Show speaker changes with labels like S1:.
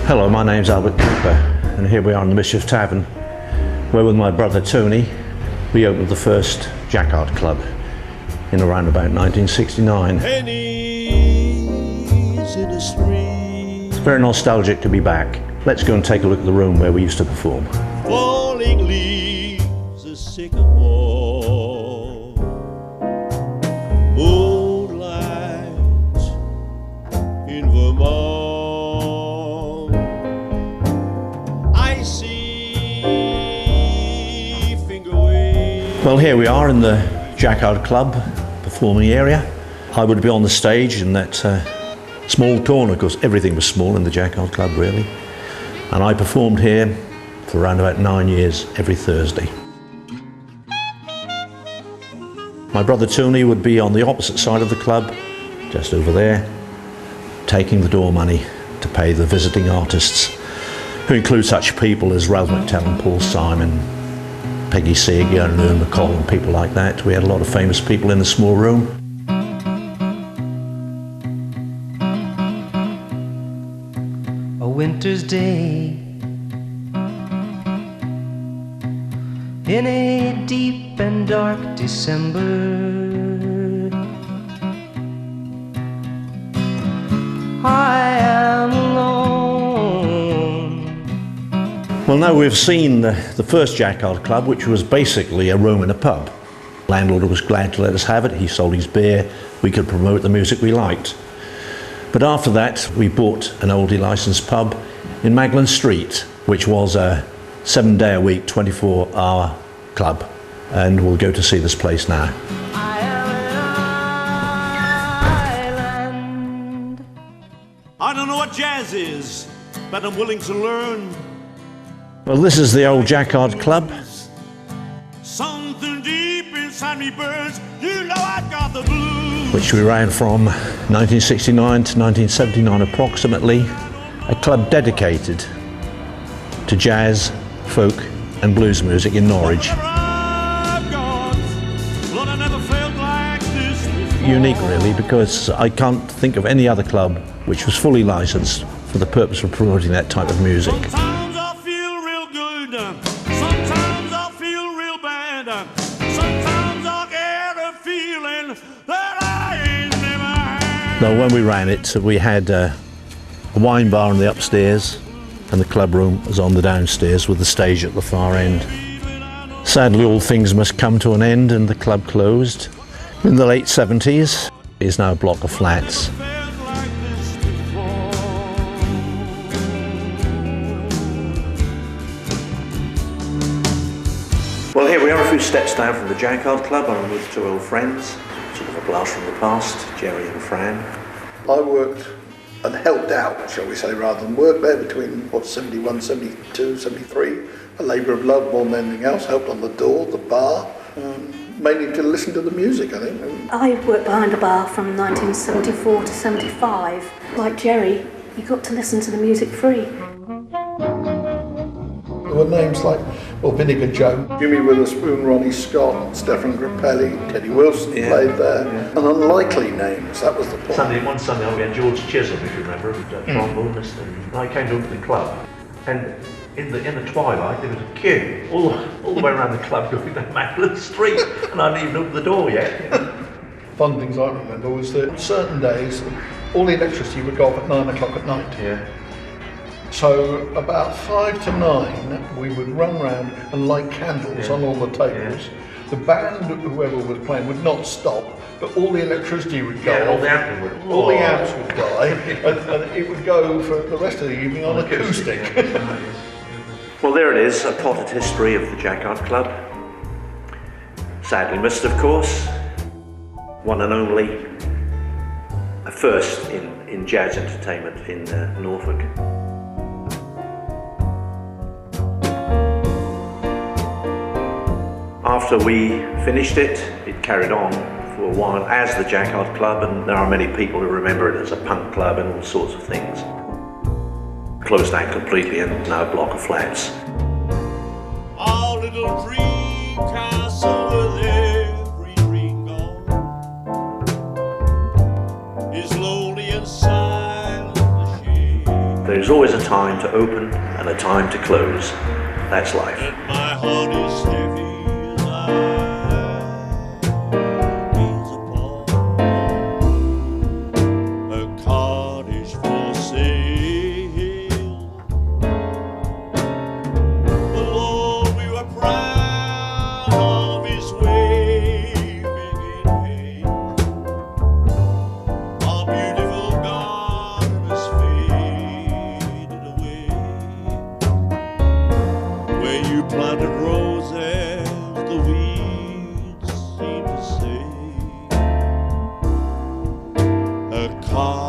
S1: Hello, my name's Albert Cooper, and here we are in the Mischief Tavern, where with my brother Tony, we opened the first Jacquard club in around about 1969. It's very nostalgic to be back. Let's go and take a look at the room where we used to perform.
S2: Falling leaves, a sycamore, moonlight in Vermont. I see finger waves.
S1: Well, here we are in the Jacquard Club performing area. I would be on the stage in that small corner, because everything was small in the Jacquard Club really. And I performed here for around about 9 years every Thursday. My brother Tony would be on the opposite side of the club, just over there, taking the door money to pay the visiting artists, who include such people as Ralph McTell, Paul Simon, Peggy Seeger and Earl McCall and people like that. We had a lot of famous people in the small room.
S3: A winter's day in a deep and dark December, I am alone.
S1: Well, now we've seen the first Jacquard Club, which was basically a room in a pub. The landlord was glad to let us have it. He sold his beer. We could promote the music we liked. But after that, we bought an oldie licensed pub in Magdalen Street, which was a 7-day-a-week, 24-hour club. And we'll go to see this place now.
S3: I am an island.
S2: I don't know what jazz is, but I'm willing to learn.
S1: Well, this is the old Jacquard Club.
S2: Something deep inside me burns. You know I got the blues.
S1: Which we ran from 1969 to 1979 approximately. A club dedicated to jazz, folk and blues music in Norwich. Unique really, because I can't think of any other club which was fully licensed for the purpose of promoting that type of music.
S2: Sometimes I feel real good, sometimes I feel real bad, sometimes I get a feeling that I ain't never had.
S1: Now, when we ran it, we had a wine bar in the upstairs, and the club room was on the downstairs with the stage at the far end. Sadly, all things must come to an end, and the club closed in the late 70s. It is now a block of flats. Well, here we are, a few steps down from the Jacquard Club. I'm with two old friends, sort of a blast from the past, Jerry and Fran.
S4: I worked and helped out, shall we say, rather than work there between, 71, 72, 73. A labour of love more than anything else. Helped on the door, the bar, mainly to listen to the music, I think.
S5: I worked behind the bar from 1974 to 75. Like Jerry, you got to listen to the music free.
S4: There were names like, Vinegar Joe, Jimmy Witherspoon, Ronnie Scott, Stefan Grappelli, Teddy Wilson played there. And unlikely names, that was the point.
S1: One Sunday we had George Chisholm, if you remember, who's a trombonist, and I came to open the club. And in the twilight there was a queue all the way around the club going down Magdalen Street, and I hadn't even opened the door yet.
S4: Fun things I remember was that certain days, all the electricity would go off at 9 o'clock at night.
S1: Yeah.
S4: So about 5 to 9, we would run round and light candles on all the tables.
S1: Yeah.
S4: The band, whoever was playing, would not stop, but all the electricity would go off.
S1: All the amps
S4: All the amps would die, and it would go for the rest of the evening on acoustic.
S1: Well, there it is, a potted history of the Jacquard Club. Sadly missed, of course. One and only, a first in jazz entertainment in Norfolk. After we finished it, it carried on for a while as the Jacquard Club, and there are many people who remember it as a punk club and all sorts of things. Closed down completely and now a block of flats.
S2: Our little dream castle with every dream gone is lonely and silent as she.
S1: There's There's always a time to open and a time to close. That's life.
S2: And my heart is heavy as I gaze upon a cottage for sale. The Lord, we were proud of his waving in hay. Our beautiful garden has faded away. Where you planted roses, the weeds seem to say, a car